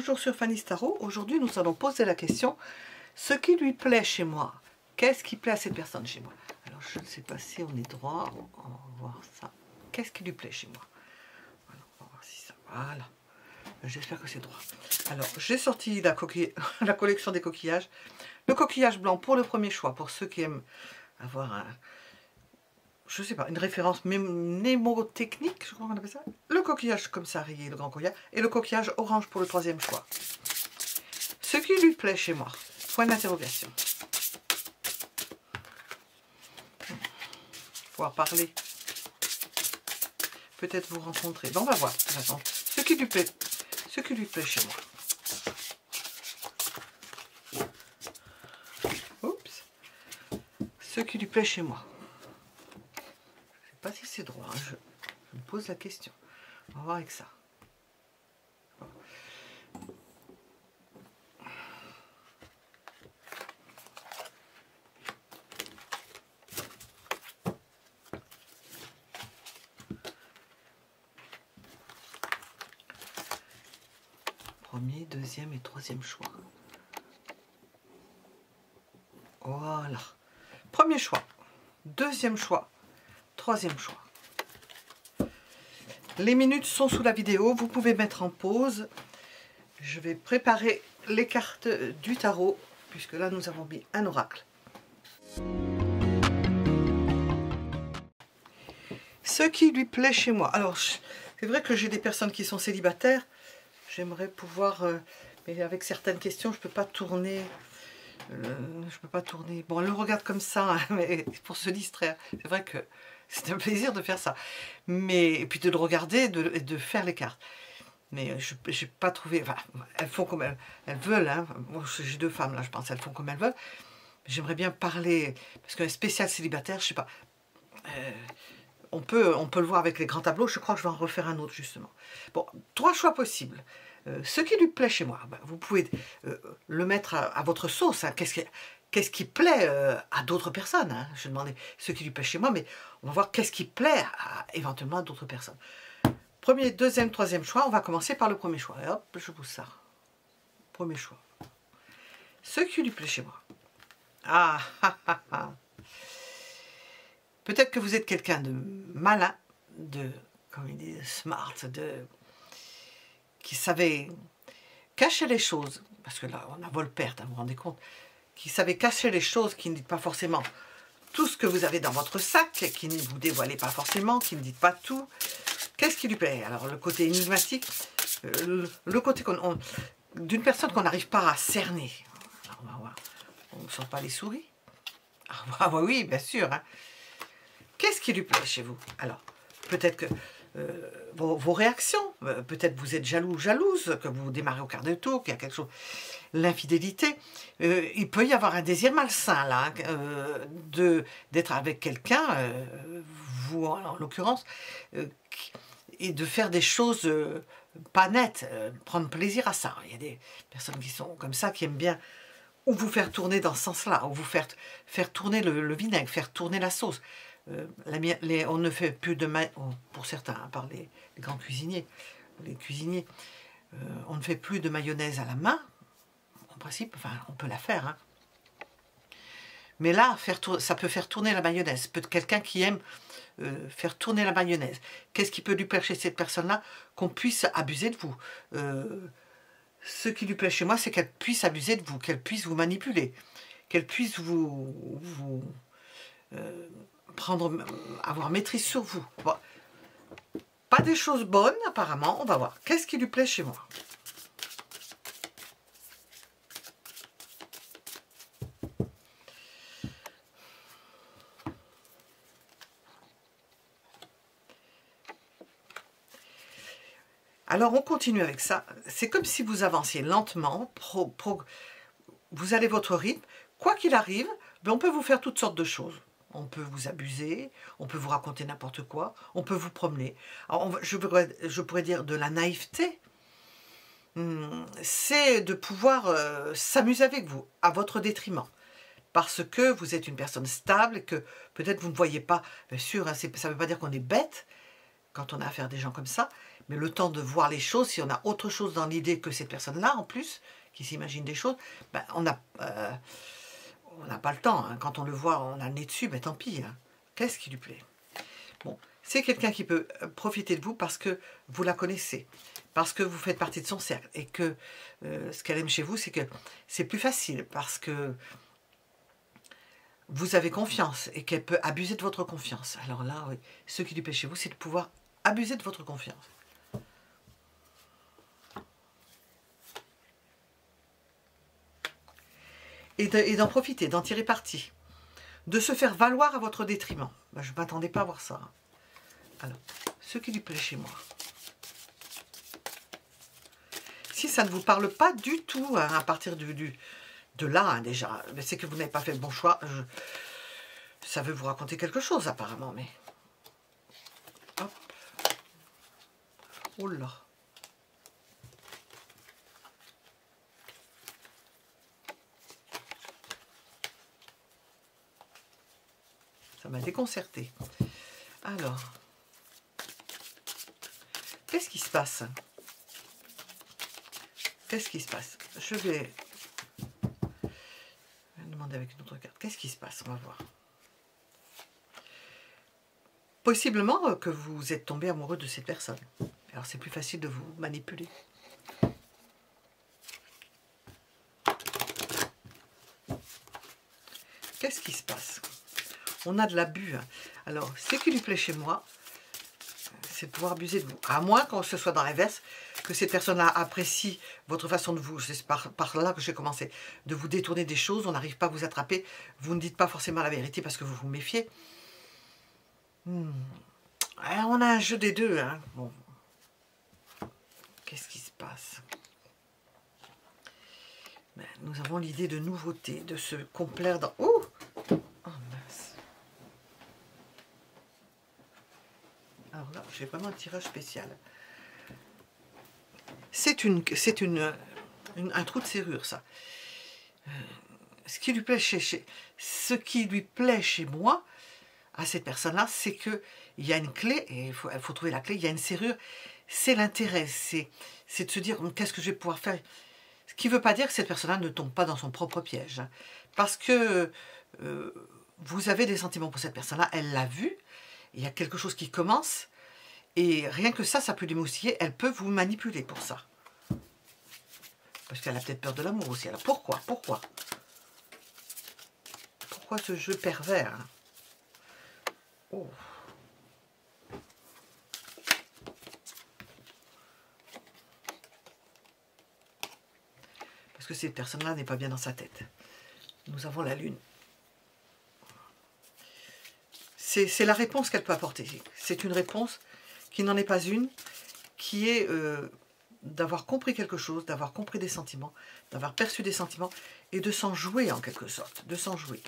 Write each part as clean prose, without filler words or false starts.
Bonjour sur Fanny Tarot. Aujourd'hui, nous allons poser la question ce qui lui plaît chez moi. Qu'est-ce qui plaît à cette personne chez moi? Alors, je ne sais pas si on est droit. On va voir ça. Qu'est-ce qui lui plaît chez moi? Alors, on va voir si ça. Voilà. J'espère que c'est droit. Alors, j'ai sorti la collection des coquillages. Le coquillage blanc pour le premier choix, pour ceux qui aiment avoir un, je sais pas, une référence mnémotechnique, je crois qu'on appelle ça. Le coquillage comme ça rayé, le grand coquillage, et le coquillage orange pour le troisième choix. Ce qui lui plaît chez moi. Point d'interrogation. Pouvoir parler. Peut-être vous rencontrer. Bon, on va voir. Attends. Ce qui lui plaît chez moi. Oups. Ce qui lui plaît chez moi. Pas si c'est droit, hein. Je me pose la question. On va voir avec ça. Premier, deuxième et troisième choix. Voilà. Premier choix, deuxième choix, troisième choix. Les minutes sont sous la vidéo, vous pouvez mettre en pause. Je vais préparer les cartes du tarot, puisque là nous avons mis un oracle. Ce qui lui plaît chez moi. Alors, c'est vrai que j'ai des personnes qui sont célibataires. J'aimerais pouvoir, mais avec certaines questions, je ne peux pas tourner. Bon, elle le regarde comme ça, hein, mais pour se distraire. C'est vrai que c'est un plaisir de faire ça. Mais, et puis de le regarder et de faire les cartes. Mais je n'ai pas trouvé... Enfin, elles font comme elles veulent. Hein. Bon, j'ai deux femmes là, je pense. Elles font comme elles veulent. J'aimerais bien parler... Parce qu'un spécial célibataire, je ne sais pas... on peut le voir avec les grands tableaux. Je crois que je vais en refaire un autre, justement. Bon, trois choix possibles. Ce qui lui plaît chez moi, ben, vous pouvez le mettre à votre sauce. Hein. Qu'est-ce qui plaît à d'autres personnes, hein. Je demandais ce qui lui plaît chez moi, mais on va voir qu'est-ce qui plaît éventuellement à d'autres personnes. Premier, deuxième, troisième choix. On va commencer par le premier choix. Et hop, je pousse ça. Premier choix. Ce qui lui plaît chez moi. Ah, ah, ah, ah. Peut-être que vous êtes quelqu'un de malin, comme il dit, smart, qui savait cacher les choses, parce que là, on a vol-perte, hein, vous vous rendez compte, qui savait cacher les choses, qui ne dit pas forcément tout ce que vous avez dans votre sac, qui ne vous dévoilez pas forcément, qui ne dit pas tout. Qu'est-ce qui lui plaît? Alors, le côté énigmatique, le côté d'une personne qu'on n'arrive pas à cerner. Alors, on va voir. On ne sort pas les souris. Ah oui, bien sûr. Hein. Qu'est-ce qui lui plaît chez vous? Alors, peut-être que vos réactions, peut-être vous êtes jaloux ou jalouse, que vous démarrez au quart de tour, qu'il y a quelque chose, l'infidélité, il peut y avoir un désir malsain là, d'être avec quelqu'un, vous en l'occurrence, et de faire des choses pas nettes, prendre plaisir à ça. Il y a des personnes qui sont comme ça, qui aiment bien ou vous faire tourner dans ce sens-là, ou vous faire tourner le vinaigre, faire tourner la sauce. On ne fait plus de pour certains, à part les grands cuisiniers, on ne fait plus de mayonnaise à la main, en principe, enfin on peut la faire, hein. Mais là, ça peut faire tourner la mayonnaise. Peut être quelqu'un qui aime faire tourner la mayonnaise. Qu'est-ce qui peut lui plaire chez cette personne-là? Qu'on puisse abuser de vous. Ce qui lui plaît chez moi, c'est qu'elle puisse abuser de vous, qu'elle puisse vous manipuler, qu'elle puisse avoir maîtrise sur vous. Bon. Pas des choses bonnes, apparemment. On va voir. Qu'est-ce qui lui plaît chez moi? Alors, on continue avec ça. C'est comme si vous avanciez lentement. Vous allez votre rythme. Quoi qu'il arrive, ben, on peut vous faire toutes sortes de choses. On peut vous abuser, on peut vous raconter n'importe quoi, on peut vous promener. Alors, je pourrais dire de la naïveté. C'est de pouvoir s'amuser avec vous, à votre détriment. Parce que vous êtes une personne stable, et que peut-être vous ne voyez pas, bien sûr, hein, ça ne veut pas dire qu'on est bête, quand on a affaire à des gens comme ça, mais le temps de voir les choses, si on a autre chose dans l'idée que cette personne-là, en plus, qui s'imagine des choses, ben, on n'a pas le temps. Hein. Quand on le voit, on a le nez dessus, ben tant pis. Hein. Qu'est-ce qui lui plaît? Bon, c'est quelqu'un qui peut profiter de vous parce que vous la connaissez, parce que vous faites partie de son cercle, et que ce qu'elle aime chez vous, c'est que c'est plus facile, parce que vous avez confiance, et qu'elle peut abuser de votre confiance. Alors là, oui, ce qui lui plaît chez vous, c'est de pouvoir abuser de votre confiance. Et d'en profiter, d'en tirer parti, de se faire valoir à votre détriment. Ben, je ne m'attendais pas à voir ça. Alors, ce qui lui plaît chez moi. Si ça ne vous parle pas du tout, hein, à partir de là, hein, déjà, c'est que vous n'avez pas fait le bon choix. Ça veut vous raconter quelque chose, apparemment, mais... Hop. Oh là. Ça m'a déconcerté. Alors, qu'est-ce qui se passe? Qu'est-ce qui se passe? Je vais demander avec une autre carte. Qu'est-ce qui se passe? On va voir. Possiblement que vous êtes tombé amoureux de cette personne. Alors c'est plus facile de vous manipuler. Qu'est-ce qui se passe? On a de l'abus. Alors, ce qui lui plaît chez moi, c'est de pouvoir abuser de vous. À moins qu'on se soit dans l'inverse, que cette personne-là apprécie votre façon de vous. C'est par là que j'ai commencé. De vous détourner des choses, on n'arrive pas à vous attraper. Vous ne dites pas forcément la vérité parce que vous vous méfiez. Alors, on a un jeu des deux. Hein. Bon. Qu'est-ce qui se passe? Ben, nous avons l'idée de nouveauté, de se complaire dans... Oh, mince. Alors là, j'ai vraiment un tirage spécial. C'est un trou de serrure, ça. Ce qui lui plaît ce qui lui plaît chez moi, à cette personne-là, c'est qu'il y a une clé, et il faut trouver la clé, il y a une serrure, c'est l'intérêt, c'est de se dire, qu'est-ce que je vais pouvoir faire? Ce qui ne veut pas dire que cette personne-là ne tombe pas dans son propre piège. Hein, parce que vous avez des sentiments pour cette personne-là, elle l'a vu, il y a quelque chose qui commence, et rien que ça peut l'émoustiller, elle peut vous manipuler pour ça. Parce qu'elle a peut-être peur de l'amour aussi. Alors pourquoi ce jeu pervers? Oh. Parce que cette personne-là n'est pas bien dans sa tête. Nous avons la lune. C'est la réponse qu'elle peut apporter. C'est une réponse qui n'en est pas une, qui est d'avoir compris quelque chose, d'avoir compris des sentiments, d'avoir perçu des sentiments, et de s'en jouer en quelque sorte, de s'en jouer.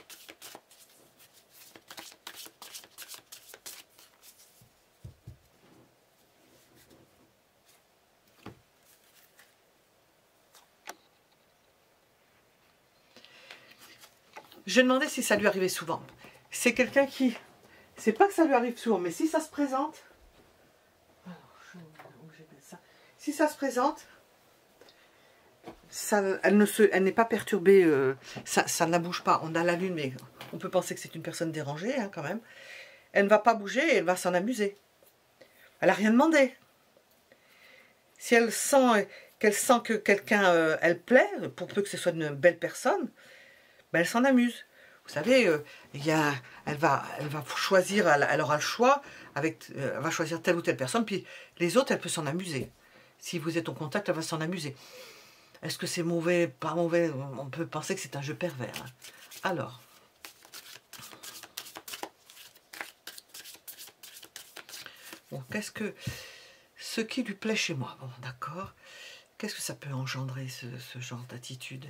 Je demandais si ça lui arrivait souvent. C'est quelqu'un qui... C'est pas que ça lui arrive souvent, mais si ça se présente... Si ça se présente, elle n'est pas perturbée, ça ne la bouge pas. On a la lune, mais on peut penser que c'est une personne dérangée, hein, quand même. Elle ne va pas bouger et elle va s'en amuser. Elle n'a rien demandé. Si elle sent que quelqu'un, elle plaît, pour peu que ce soit une belle personne, ben elle s'en amuse. Vous savez, elle va choisir, elle aura le choix, elle va choisir telle ou telle personne, puis les autres, elle peut s'en amuser. Si vous êtes en contact, elle va s'en amuser. Est-ce que c'est mauvais, pas mauvais? On peut penser que c'est un jeu pervers. Hein. Alors. Bon, ce qui lui plaît chez moi? Bon, d'accord. Qu'est-ce que ça peut engendrer, ce genre d'attitude?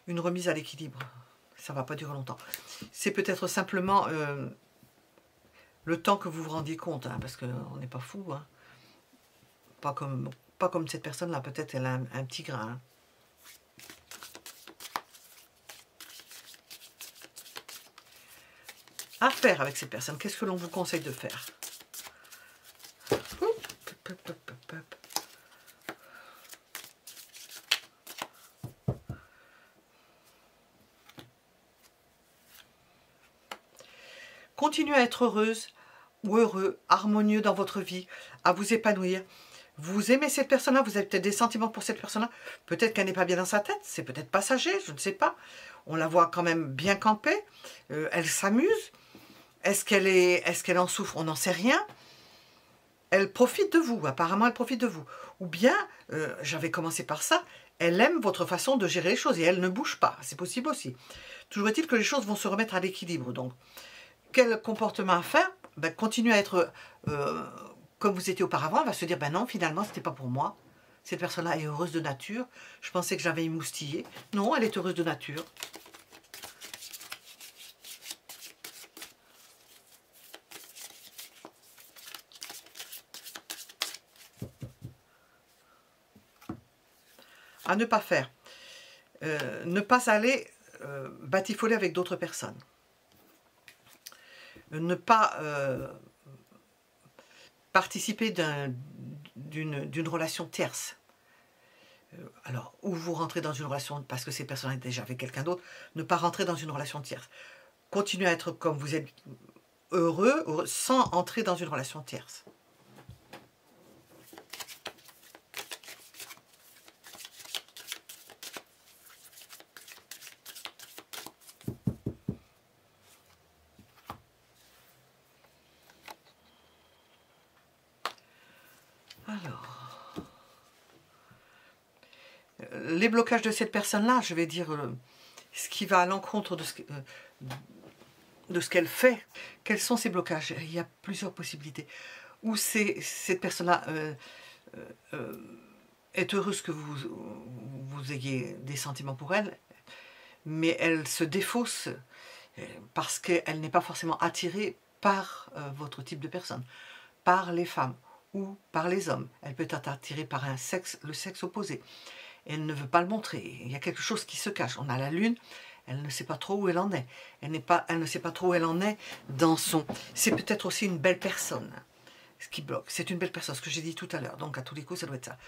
Une remise à l'équilibre. Ça ne va pas durer longtemps. C'est peut-être simplement le temps que vous vous rendiez compte, hein, parce qu'on n'est pas fou, hein. Pas comme cette personne-là, peut-être elle a un petit grain. Hein. À faire avec cette personne, qu'est-ce que l'on vous conseille de faire? Hop, hop, hop, hop. Continuez à être heureuse ou heureux, harmonieux dans votre vie, à vous épanouir. Vous aimez cette personne-là, vous avez peut-être des sentiments pour cette personne-là. Peut-être qu'elle n'est pas bien dans sa tête, c'est peut-être passager, je ne sais pas. On la voit quand même bien campée, elle s'amuse. Est-ce qu'elle en souffre? On n'en sait rien. Elle profite de vous, apparemment elle profite de vous. Ou bien, j'avais commencé par ça, elle aime votre façon de gérer les choses et elle ne bouge pas, c'est possible aussi. Toujours est-il que les choses vont se remettre à l'équilibre. Donc, quel comportement à faire? Ben, continuez à être comme vous étiez auparavant. Elle va se dire, ben non, finalement, ce n'était pas pour moi. Cette personne-là est heureuse de nature. Je pensais que j'avais émoustillé. Non, elle est heureuse de nature. À ne pas faire. Ne pas aller batifoler avec d'autres personnes. Ne pas participer d'une relation tierce. Alors, ou vous rentrez dans une relation parce que cette personne est déjà avec quelqu'un d'autre, ne pas rentrer dans une relation tierce. Continuez à être comme vous êtes heureux sans entrer dans une relation tierce. Alors, les blocages de cette personne-là, je vais dire ce qui va à l'encontre de ce qu'elle fait. Quels sont ces blocages? Il y a plusieurs possibilités. Ou cette personne-là est heureuse que vous ayez des sentiments pour elle, mais elle se défausse parce qu'elle n'est pas forcément attirée par votre type de personne, par les femmes ou par les hommes. Elle peut être attirée par le sexe opposé. Elle ne veut pas le montrer. Il y a quelque chose qui se cache. On a la lune, elle ne sait pas trop où elle en est. Elle ne sait pas trop où elle en est dans son... C'est peut-être aussi une belle personne, ce qui bloque. C'est une belle personne, ce que j'ai dit tout à l'heure. Donc à tous les coups, ça doit être ça.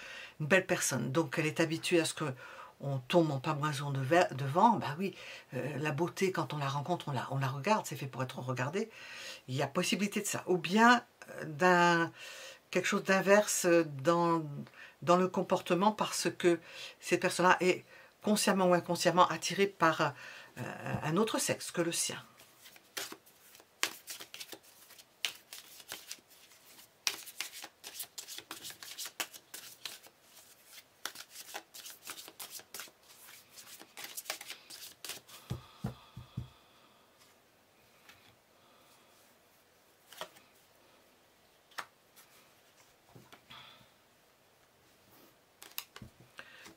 Une belle personne. Donc elle est habituée à ce qu'on tombe en pavoisson de vent. Ben oui, la beauté, quand on la rencontre, on la regarde. C'est fait pour être regardé. Il y a possibilité de ça. Ou bien quelque chose d'inverse dans le comportement parce que cette personne-là est consciemment ou inconsciemment attirée par un autre sexe que le sien.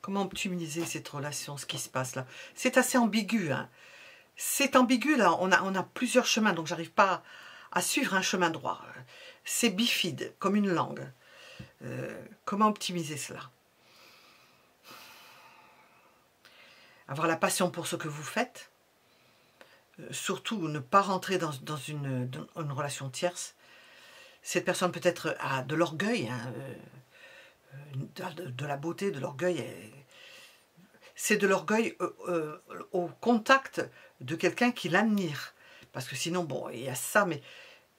Comment optimiser cette relation, ce qui se passe là? C'est assez ambigu, hein. C'est ambigu, là. On a plusieurs chemins, donc j'arrive pas à suivre un chemin droit. C'est bifide, comme une langue. Comment optimiser cela? Avoir la passion pour ce que vous faites. Surtout, ne pas rentrer dans une relation tierce. Cette personne peut-être a de l'orgueil, hein, de la beauté, de l'orgueil. C'est de l'orgueil au contact de quelqu'un qui l'admire. Parce que sinon, bon, il y a ça, mais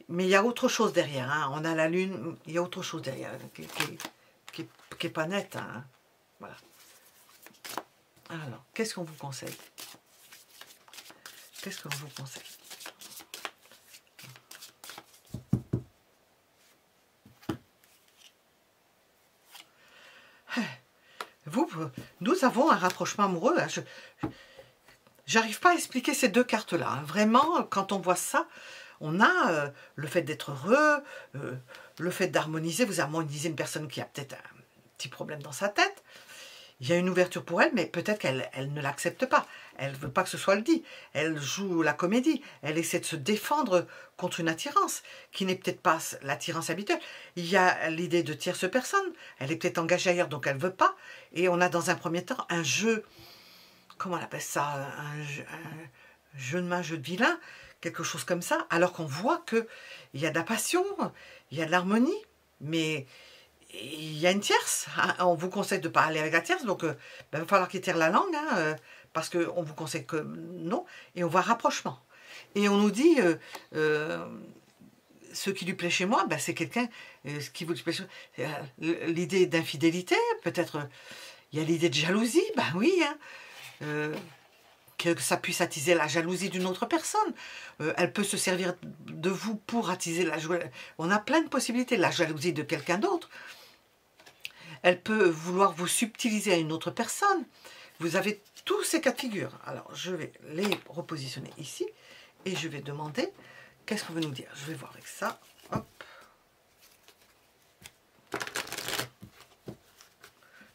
il y a autre chose derrière. Hein. On a la lune, il y a autre chose derrière qui est pas nette. Hein. Voilà. Alors, qu'est-ce qu'on vous conseille? Qu'est-ce qu'on vous conseille? Nous avons un rapprochement amoureux. Hein. J'arrive pas à expliquer ces deux cartes-là. Hein. Vraiment, quand on voit ça, on a le fait d'être heureux, le fait d'harmoniser. Vous harmonisez une personne qui a peut-être un petit problème dans sa tête. Il y a une ouverture pour elle, mais peut-être qu'elle ne l'accepte pas. Elle ne veut pas que ce soit le dit. Elle joue la comédie. Elle essaie de se défendre contre une attirance, qui n'est peut-être pas l'attirance habituelle. Il y a l'idée de tierce personne. Elle est peut-être engagée ailleurs, donc elle ne veut pas. Et on a dans un premier temps un jeu, comment on appelle ça, un jeu de main, jeu de vilain, quelque chose comme ça, alors qu'on voit qu'il y a de la passion, il y a de l'harmonie, mais il y a une tierce, hein. On vous conseille de ne pas aller avec la tierce, donc il va falloir qu'il tire la langue, hein, parce qu'on vous conseille que non, et on voit rapprochement. Et on nous dit, ce qui lui plaît chez moi, ben, c'est quelqu'un, ce qui vous plaît chez moi, l'idée d'infidélité, peut-être, il y a l'idée de jalousie, ben oui, hein, que ça puisse attiser la jalousie d'une autre personne. Elle peut se servir de vous pour attiser la jalousie. On a plein de possibilités, la jalousie de quelqu'un d'autre. Elle peut vouloir vous subtiliser à une autre personne. Vous avez tous ces cas de figure. Alors, je vais les repositionner ici et je vais demander qu'est-ce qu'on veut nous dire. Je vais voir avec ça. Hop.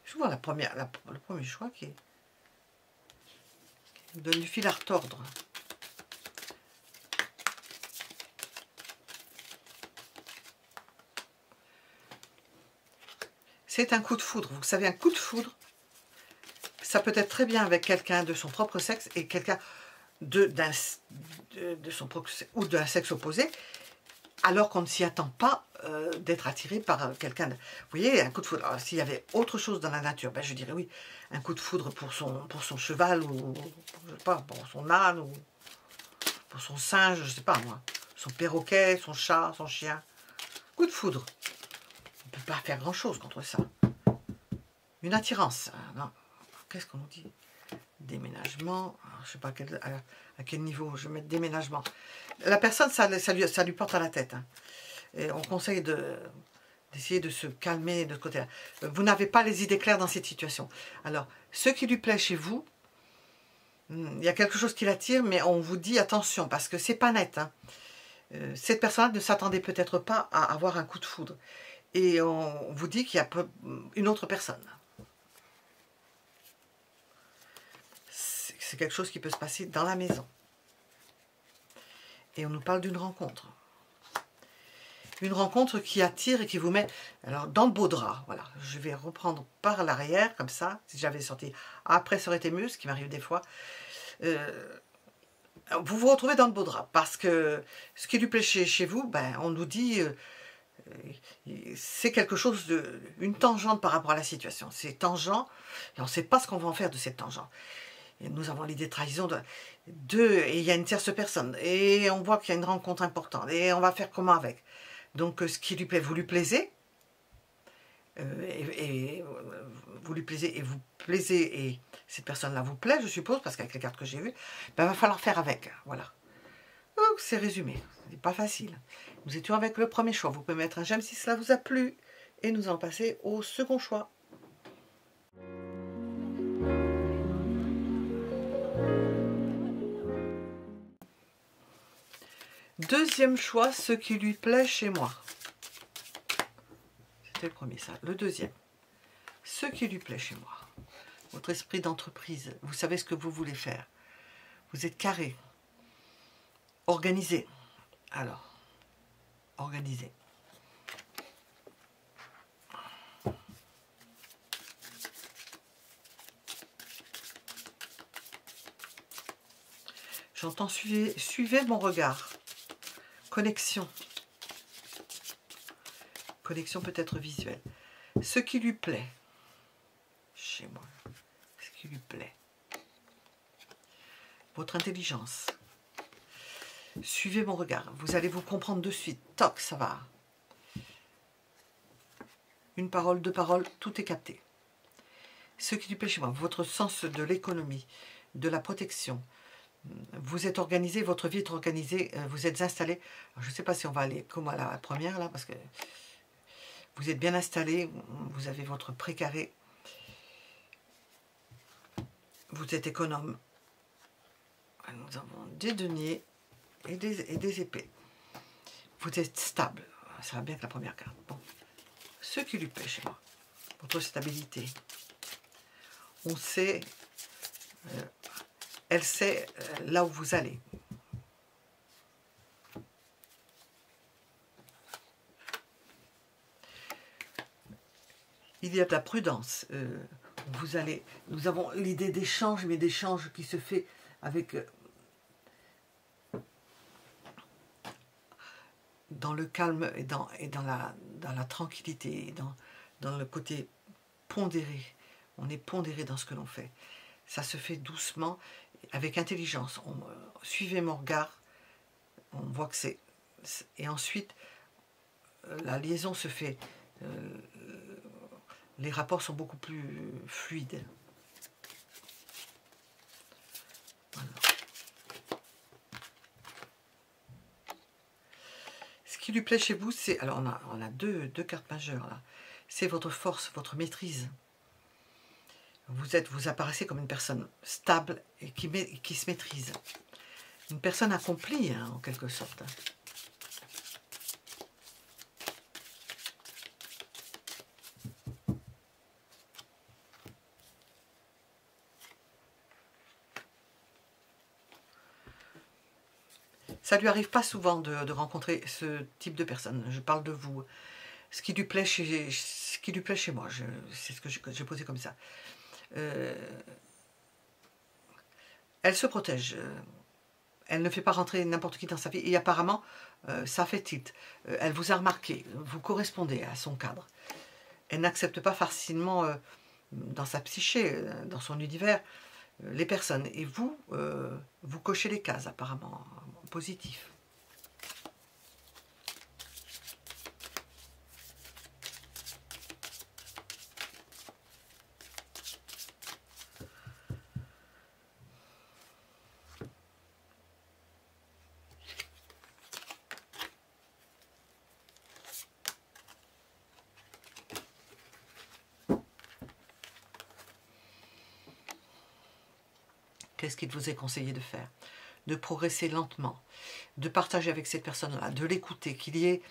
Je vois le premier choix qui donne du fil à retordre. C'est un coup de foudre. Vous savez, un coup de foudre, ça peut être très bien avec quelqu'un de son propre sexe et quelqu'un de son propre sexe ou d'un sexe opposé, alors qu'on ne s'y attend pas d'être attiré par quelqu'un. Vous voyez, un coup de foudre. S'il y avait autre chose dans la nature, ben je dirais oui, un coup de foudre pour son cheval ou je sais pas, pour son âne ou pour son singe, je sais pas moi, son perroquet, son chat, son chien. Coup de foudre. On ne peut pas faire grand-chose contre ça. Une attirance. Non. Qu'est-ce qu'on nous dit? Déménagement. Alors, je ne sais pas à quel niveau je vais mettre déménagement. La personne, ça lui porte à la tête. Hein. Et on conseille d'essayer de se calmer de ce côté-là. Vous n'avez pas les idées claires dans cette situation. Alors, ce qui lui plaît chez vous, il y a quelque chose qui l'attire, mais on vous dit attention, parce que c'est pas net. Hein. Cette personne ne s'attendait peut-être pas à avoir un coup de foudre. Et on vous dit qu'il y a une autre personne. C'est quelque chose qui peut se passer dans la maison. Et on nous parle d'une rencontre. Une rencontre qui attire et qui vous met alors, dans le beau drap. Voilà, je vais reprendre par l'arrière, comme ça. Si j'avais sorti après, ça aurait été mieux, ce qui m'arrive des fois. Vous vous retrouvez dans le beau drap. Parce que ce qui lui plaît chez vous, ben, on nous dit... c'est quelque chose une tangente par rapport à la situation. C'est tangent et on ne sait pas ce qu'on va en faire de cette tangente. Et nous avons l'idée de trahison et il y a une tierce personne et on voit qu'il y a une rencontre importante et on va faire comment avec. Donc ce qui lui plaît, vous lui plaisez vous lui plaisez et vous plaisez et cette personne-là vous plaît, je suppose, parce qu'avec les cartes que j'ai vues, ben, il va falloir faire avec. Voilà. C'est résumé, c'est pas facile. Nous étions avec le premier choix. Vous pouvez mettre un j'aime si cela vous a plu. Et nous allons passer au second choix. Deuxième choix, ce qui lui plaît chez moi. C'était le premier, ça. Le deuxième, ce qui lui plaît chez moi. Votre esprit d'entreprise, vous savez ce que vous voulez faire. Vous êtes carré, organisé. Alors, organisé. J'entends suivez mon regard. Connexion. Connexion peut-être visuelle. Ce qui lui plaît chez moi. Ce qui lui plaît. Votre intelligence. Suivez mon regard. Vous allez vous comprendre de suite. Toc, ça va. Une parole, deux paroles, tout est capté. Ce qui lui plaît chez moi. Votre sens de l'économie, de la protection. Vous êtes organisé, votre vie est organisée, vous êtes installé. Alors, je ne sais pas si on va aller comme à la première, là, parce que vous êtes bien installé, vous avez votre précaré. Vous êtes économe. Nous avons des deniers et des épées. Vous êtes stable. Ça va bien que la première carte. Bon. Ce qui lui plaît chez moi. Votre stabilité. On sait... elle sait là où vous allez. Il y a de la prudence. Nous avons l'idée d'échange, mais d'échange qui se fait avec... dans le calme et dans la tranquillité, dans dans le côté pondéré. On est pondéré dans ce que l'on fait. Ça se fait doucement, avec intelligence. Suivez mon regard, on voit que c'est... Et ensuite, la liaison se fait... les rapports sont beaucoup plus fluides. Voilà. Ce qui lui plaît chez vous, c'est... Alors, on a deux cartes majeures, là. C'est votre force, votre maîtrise. Vous apparaissez comme une personne stable et qui se maîtrise. Une personne accomplie, hein, en quelque sorte. Ça lui arrive pas souvent de rencontrer ce type de personne. Je parle de vous. Ce qui lui plaît chez moi, c'est ce que j'ai posé comme ça. Elle se protège. Elle ne fait pas rentrer n'importe qui dans sa vie. Et apparemment, ça fait tilt. Elle vous a remarqué. Vous correspondez à son cadre. Elle n'accepte pas facilement dans sa psyché, dans son univers, les personnes. Et vous, vous cochez les cases, apparemment, positif. Qu'est-ce qu'il vous est conseillé de faire? De progresser lentement, de partager avec cette personne-là, de l'écouter, qu'il y ait,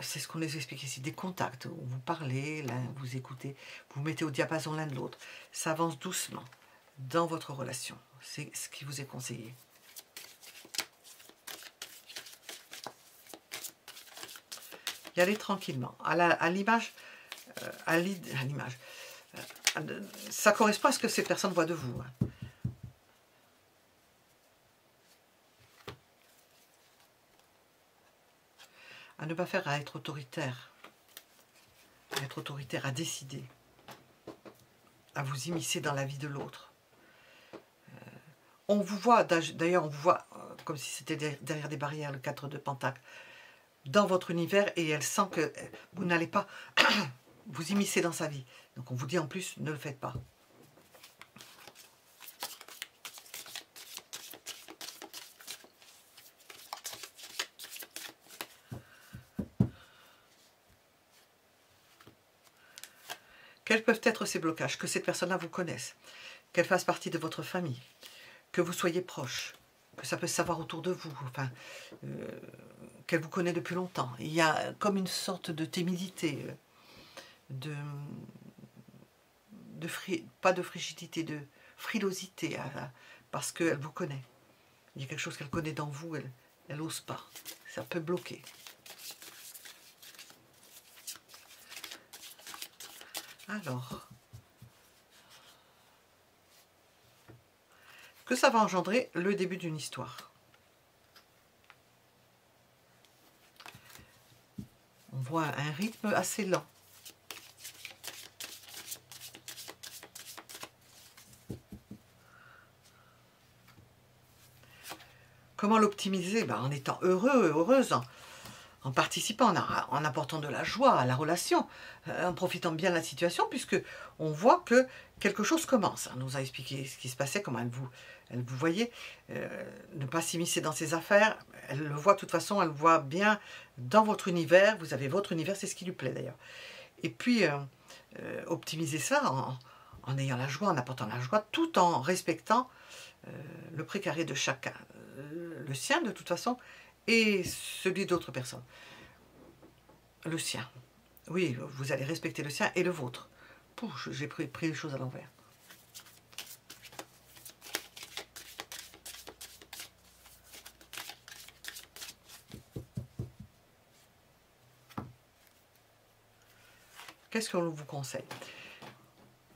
c'est ce qu'on les explique ici, des contacts où vous parlez, l'un vous écoutez, vous mettez au diapason l'un de l'autre. Ça avance doucement dans votre relation. C'est ce qui vous est conseillé. Y aller tranquillement. À l'image, ça correspond à ce que ces personnes voient de vous. Hein. À ne pas faire à être autoritaire. À être autoritaire, à décider. À vous immiscer dans la vie de l'autre. On vous voit, d'ailleurs on vous voit comme si c'était derrière des barrières, le 4 de Pentacle, dans votre univers, et elle sent que vous n'allez pas vous immiscer dans sa vie. Donc on vous dit en plus, ne le faites pas. Quels peuvent être ces blocages? Que cette personne-là vous connaisse, qu'elle fasse partie de votre famille, que vous soyez proche, que ça peut se savoir autour de vous, enfin, qu'elle vous connaît depuis longtemps. Il y a comme une sorte de timidité, pas de frigidité, de frilosité, parce qu'elle vous connaît. Il y a quelque chose qu'elle connaît dans vous, elle n'ose pas. Ça peut bloquer. Alors, que ça va engendrer le début d'une histoire. On voit un rythme assez lent. Comment l'optimiser? Ben, en étant heureux, heureuse, en participant, en apportant de la joie à la relation, en profitant bien de la situation, puisque on voit que quelque chose commence. Elle nous a expliqué ce qui se passait, comment elle vous voyait, ne pas s'immiscer dans ses affaires. Elle le voit de toute façon, elle voit bien dans votre univers. Vous avez votre univers, c'est ce qui lui plaît d'ailleurs. Et puis, optimiser ça en ayant la joie, en apportant la joie, tout en respectant le précaré de chacun. Le sien, de toute façon, et celui d'autres personnes. Le sien. Oui, vous allez respecter le sien et le vôtre. J'ai pris les choses à l'envers. Qu'est-ce qu'on vous conseille?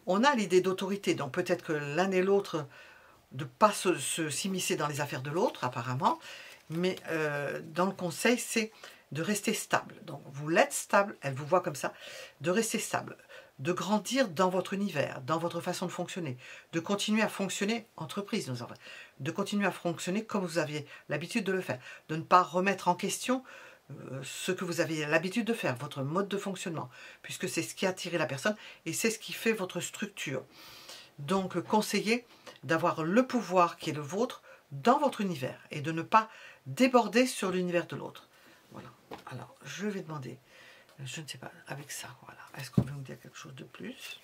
On a l'idée d'autorité, donc peut-être que l'un et l'autre, de ne pas s'immiscer dans les affaires de l'autre, apparemment, mais dans le conseil, c'est de rester stable. Donc vous l'êtes stable, elle vous voit comme ça, de rester stable, de grandir dans votre univers, dans votre façon de fonctionner, de continuer à fonctionner, entreprise, nous avons, de continuer à fonctionner comme vous aviez l'habitude de le faire, de ne pas remettre en question ce que vous avez l'habitude de faire, votre mode de fonctionnement, puisque c'est ce qui a attiré la personne et c'est ce qui fait votre structure. Donc conseillez d'avoir le pouvoir qui est le vôtre dans votre univers et de ne pas déborder sur l'univers de l'autre. Voilà. Alors, je vais demander, je ne sais pas, avec ça, voilà. Est-ce qu'on veut me dire quelque chose de plus?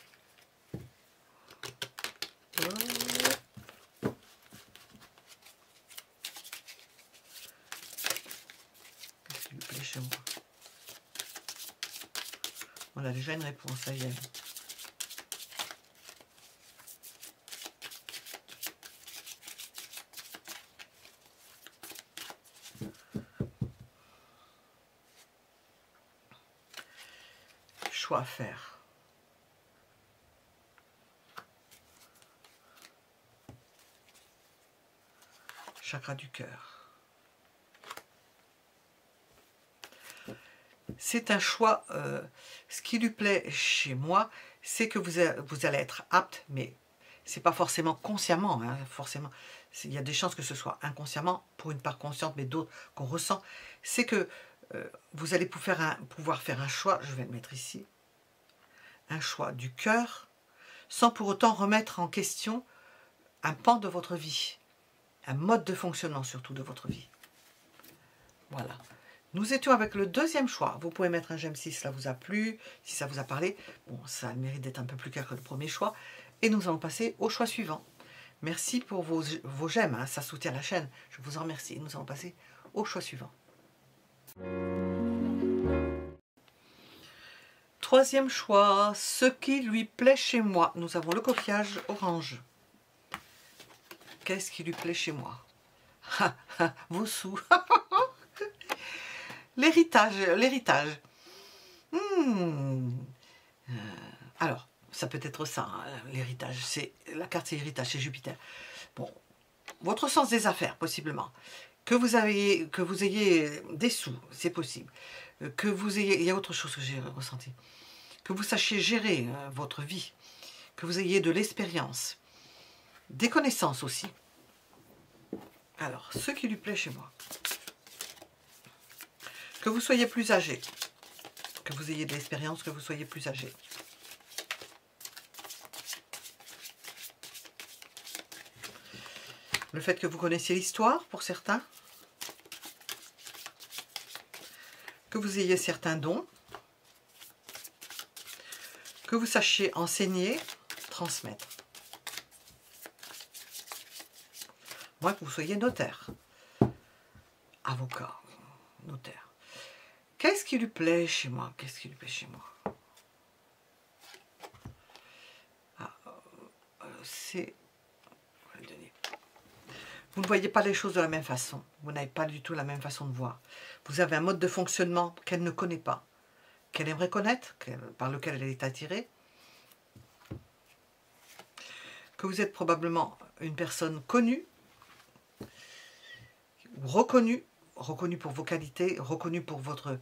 Qu'est-ce qui lui plaît chez moi? On a déjà une réponse, ça y est. Choix à faire. Chakra du cœur. C'est un choix. Ce qui lui plaît chez moi, c'est que vous allez être apte, mais c'est pas forcément consciemment. Hein, forcément, il y a des chances que ce soit inconsciemment, pour une part consciente, mais d'autres qu'on ressent. C'est que vous allez pouvoir faire un choix. Je vais le mettre ici. Un choix du cœur, sans pour autant remettre en question un pan de votre vie, un mode de fonctionnement surtout de votre vie. Voilà. Nous étions avec le deuxième choix. Vous pouvez mettre un j'aime si cela vous a plu, si ça vous a parlé. Bon, ça a le mérite d'être un peu plus clair que le premier choix. Et nous allons passer au choix suivant. Merci pour vos j'aime, hein, ça soutient la chaîne. Je vous en remercie. Et nous allons passer au choix suivant. Troisième choix, ce qui lui plaît chez moi. Nous avons le coquillage orange. Qu'est-ce qui lui plaît chez moi? Vos sous. L'héritage. Alors, ça peut être ça, hein, l'héritage. La carte, c'est héritage, c'est Jupiter. Bon, votre sens des affaires, possiblement. Que vous ayez des sous, c'est possible. Que vous ayez, il y a autre chose que j'ai ressenti. Que vous sachiez gérer votre vie. Que vous ayez de l'expérience. Des connaissances aussi. Alors, ce qui lui plaît chez moi. Que vous soyez plus âgé. Que vous ayez de l'expérience, que vous soyez plus âgé. Le fait que vous connaissiez l'histoire, pour certains. Que vous ayez certains dons. Que vous sachiez enseigner, transmettre. Moi, que vous soyez notaire, avocat, notaire. Qu'est-ce qui lui plaît chez moi? Qu'est-ce qui lui plaît chez moi? C'est... Vous ne voyez pas les choses de la même façon. Vous n'avez pas du tout la même façon de voir. Vous avez un mode de fonctionnement qu'elle ne connaît pas, qu'elle aimerait connaître, par lequel elle est attirée. Que vous êtes probablement une personne connue, reconnue pour vos qualités, reconnue pour votre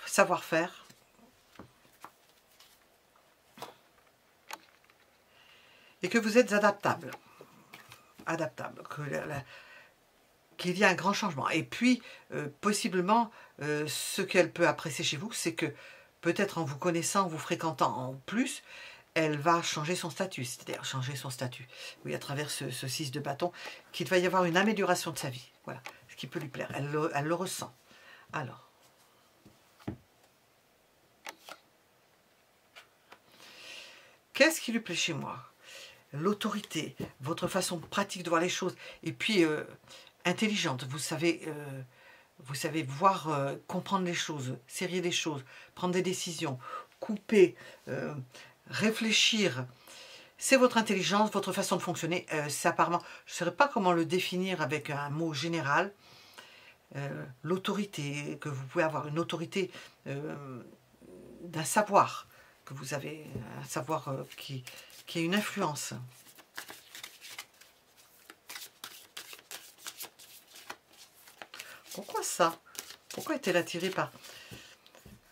savoir-faire. Et que vous êtes adaptable. Qu'il y a un grand changement. Et puis, possiblement, ce qu'elle peut apprécier chez vous, c'est que peut-être en vous connaissant, en vous fréquentant en plus, elle va changer son statut, c'est-à-dire changer son statut. Oui, à travers ce 6 de bâton, qu'il va y avoir une amélioration de sa vie. Voilà, ce qui peut lui plaire. Elle le ressent. Alors. Qu'est-ce qui lui plaît chez moi? L'autorité, votre façon pratique de voir les choses. Et puis, intelligente. Vous savez voir, comprendre les choses, serrer les choses, prendre des décisions, couper, réfléchir. C'est votre intelligence, votre façon de fonctionner. C'est apparemment, je ne saurais pas comment le définir avec un mot général. L'autorité, que vous pouvez avoir une autorité d'un savoir, que vous avez un savoir qui a une influence. Pourquoi ça? Pourquoi est-elle attirée par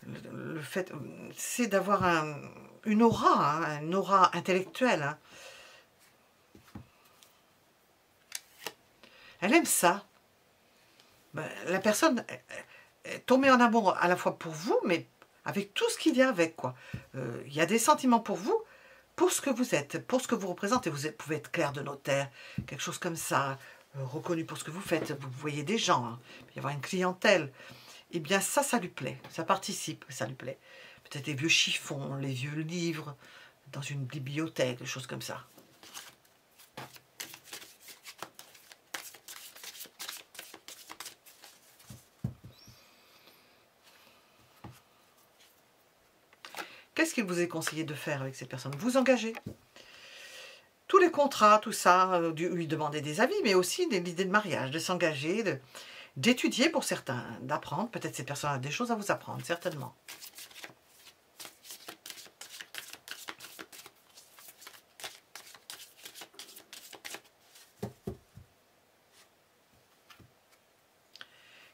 le fait? C'est d'avoir une aura, hein, une aura intellectuelle. Hein. Elle aime ça. Ben, la personne est tombée en amour à la fois pour vous, mais avec tout ce qu'il y a avec, quoi. Il y a des sentiments pour vous, pour ce que vous êtes, pour ce que vous représentez. Vous pouvez être clerc de notaire, quelque chose comme ça, reconnu pour ce que vous faites. Vous voyez des gens, hein. Il peut y avoir une clientèle. Eh bien, ça lui plaît. Ça participe, ça lui plaît. Peut-être les vieux chiffons, les vieux livres, dans une bibliothèque, des choses comme ça. Qu'est-ce qu'il vous est conseillé de faire avec ces personnes? Vous engager. Tous les contrats, tout ça, lui demander des avis, mais aussi l'idée de mariage, de s'engager, d'étudier pour certains, d'apprendre. Peut-être ces personnes ont des choses à vous apprendre, certainement.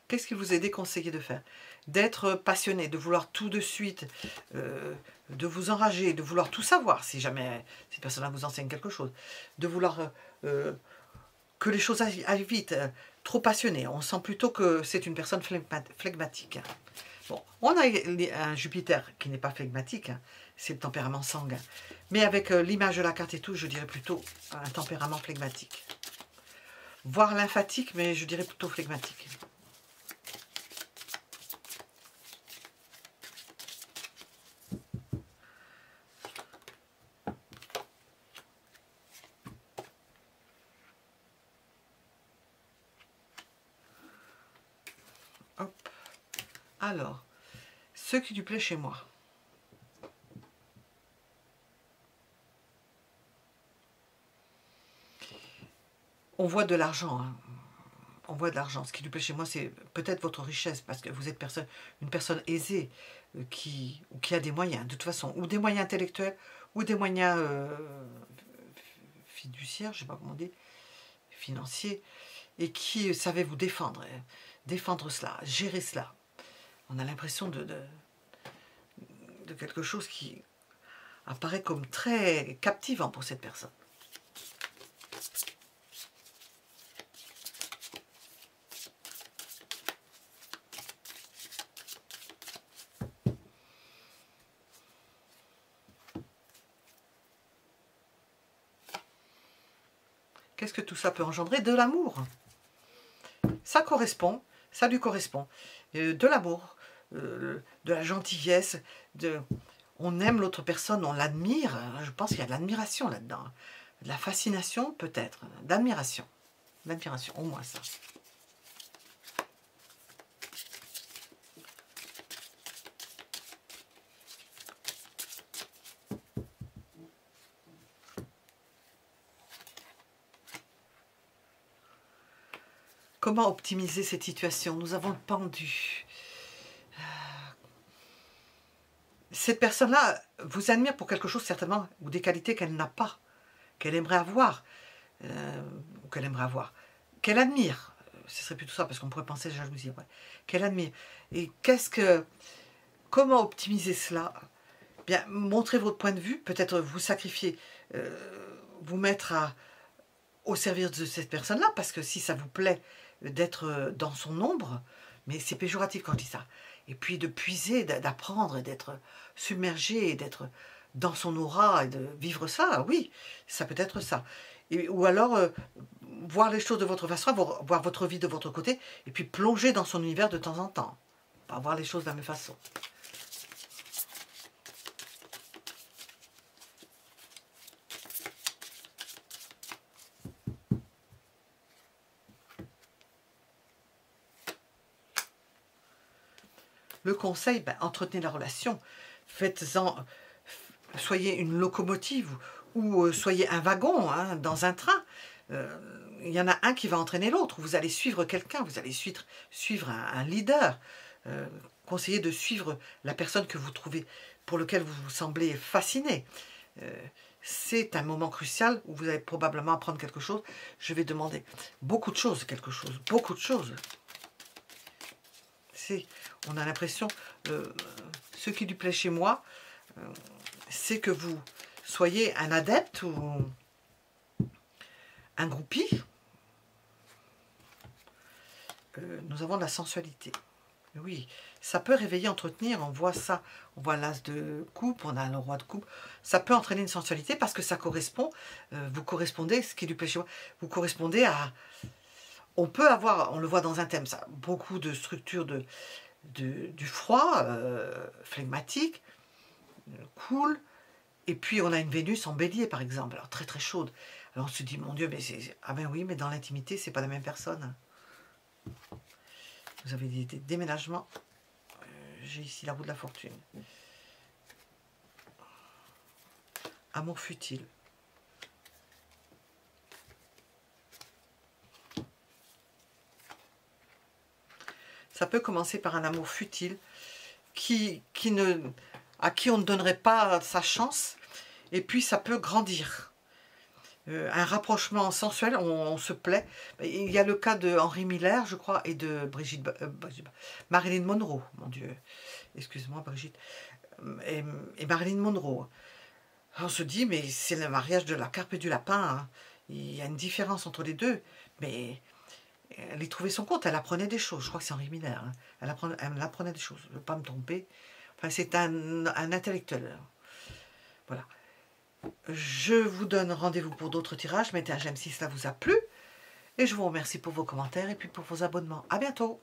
Qu'est-ce qu'il vous est déconseillé de faire? D'être passionné, de vouloir tout de suite, de vous enrager, de vouloir tout savoir, si jamais ces personnes-là vous enseignent quelque chose, de vouloir que les choses aillent vite, trop passionné. On sent plutôt que c'est une personne flegmatique. Bon, on a un Jupiter qui n'est pas flegmatique, hein, c'est le tempérament sanguin. Mais avec l'image de la carte et tout, je dirais plutôt un tempérament flegmatique. Voire lymphatique, mais je dirais plutôt flegmatique. Hop. Alors, ce qui lui plaît chez moi. On voit de l'argent, hein. On voit de l'argent. Ce qui lui plaît chez moi, c'est peut-être votre richesse, parce que vous êtes une personne aisée, qui a des moyens, de toute façon, ou des moyens intellectuels, ou des moyens fiduciaires, je ne sais pas comment on dit, financiers, et qui savait vous défendre, défendre cela, gérer cela. On a l'impression de quelque chose qui apparaît comme très captivant pour cette personne. Qu'est-ce que tout ça peut engendrer? De l'amour. Ça correspond, ça lui correspond. De l'amour, de la gentillesse, on aime l'autre personne, on l'admire. Je pense qu'il y a de l'admiration là-dedans. De la fascination peut-être, d'admiration. L'admiration, au moins ça. Comment optimiser cette situation? Nous avons le pendu. Cette personne-là vous admire pour quelque chose certainement, ou des qualités qu'elle n'a pas, qu'elle aimerait avoir, ou qu'elle admire. Ce serait plutôt ça, parce qu'on pourrait penser jalousie. Ouais. Qu'elle admire. Et comment optimiser cela? Bien, montrer votre point de vue, peut-être vous sacrifier, vous mettre au service de cette personne-là, parce que si ça vous plaît d'être dans son ombre, mais c'est péjoratif quand je dis ça, et puis de puiser, d'apprendre, et d'être submergé, d'être dans son aura, et de vivre ça, oui, ça peut être ça. Ou alors, voir les choses de votre façon, voir votre vie de votre côté, et puis plonger dans son univers de temps en temps, pas voir les choses de la même façon. Le conseil, ben, entretenez la relation, faites-en, soyez une locomotive ou soyez un wagon, hein, dans un train. Il y en a un qui va entraîner l'autre. Vous allez suivre quelqu'un, vous allez suivre un leader. Conseillez de suivre la personne que vous trouvez, pour lequel vous vous semblez fasciné. C'est un moment crucial où vous allez probablement apprendre quelque chose. Je vais demander beaucoup de choses, beaucoup de choses. c'est, on a l'impression, ce qui lui plaît chez moi, c'est que vous soyez un adepte ou un groupie. Nous avons de la sensualité. Oui, ça peut réveiller, entretenir, on voit ça, on voit l'as de coupe, on a le roi de coupe, ça peut entraîner une sensualité parce que ça correspond, vous correspondez, ce qui lui plaît chez moi, vous correspondez à, on peut avoir, on le voit dans un thème, ça, beaucoup de structures du froid, flegmatique, cool, et puis on a une Vénus en bélier par exemple, alors très très chaude, alors on se dit, mon Dieu, mais c'est, ah ben oui, mais dans l'intimité, c'est pas la même personne. Vous avez des déménagements. J'ai ici la roue de la fortune. Amour futile. Ça peut commencer par un amour futile à qui on ne donnerait pas sa chance. Et puis ça peut grandir. Un rapprochement sensuel, on se plaît. Il y a le cas de Henry Miller, je crois, et de Marilyn Monroe, mon Dieu, excuse-moi Brigitte, et Marilyn Monroe. On se dit, mais c'est le mariage de la carpe et du lapin, hein. Il y a une différence entre les deux, mais elle y trouvait son compte, elle apprenait des choses, je crois que c'est Henry Miller, hein. Elle apprenait des choses, je ne veux pas me tromper, enfin, c'est un intellectuel, voilà. Je vous donne rendez-vous pour d'autres tirages. Mettez un j'aime si cela vous a plu. Et je vous remercie pour vos commentaires et puis pour vos abonnements. À bientôt.